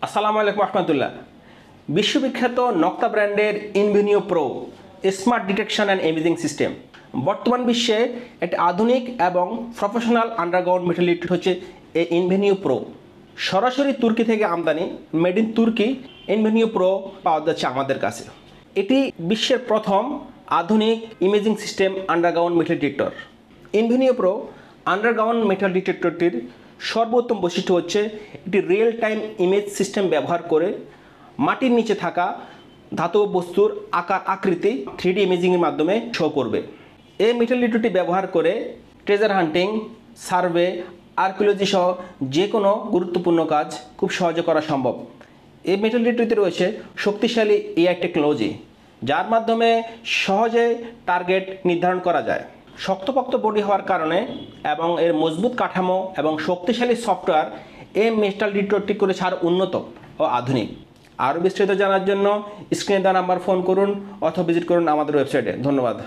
আসসালামু আলাইকুম রহমতুল্লাহ। বিশ্ববিখ্যাত নক্তা ব্র্যান্ডের Invenio pro smart detection and imaging system বর্তমান বিশ্বে একটি আধুনিক এবং প্রফেশনাল আন্ডারগ্রাউন্ড মেটাল ডিটেক্টর হচ্ছে এই ইনভেনিও প্রো। সরাসরি তুর্কি থেকে আমদানি, মেড ইন তুর্কি ইনভেনিও প্রো পাওয়া যাচ্ছে আমাদের কাছে। এটি বিশ্বের প্রথম আধুনিক imaging system underground metal detector. Invenio pro underground metal ডিটেক্টরটির সর্বোত্তম বৈশিষ্ট্য হচ্ছে এটি রিয়েল টাইম ইমেজ সিস্টেম ব্যবহার করে মাটির নিচে থাকা ধাতব বস্তুর আকার আকৃতি 3D ইমেজিংয়ের মাধ্যমে শো করবে। এই মেটাল ডিটেক্টরটি ব্যবহার করে ট্রেজার হান্টিং, সার্ভে, আর্কিওলজি সহ যে কোনো গুরুত্বপূর্ণ কাজ খুব সহজে করা সম্ভব। এই মেটাল ডিটেক্টরটিতে রয়েছে শক্তিশালী এআই টেকনোলজি, যার মাধ্যমে সহজে টার্গেট নির্ধারণ করা যায়। শক্তপোক্ত বডি হওয়ার কারণে এবং এর মজবুত কাঠামো এবং শক্তিশালী সফটওয়্যার এই মেটাল ডিটেক্টরটি করেছে আরও উন্নত ও আধুনিক। আরও বিস্তারিত জানার জন্য স্ক্রিনে দেওয়া নাম্বার ফোন করুন অথবা ভিজিট করুন আমাদের ওয়েবসাইটে। ধন্যবাদ।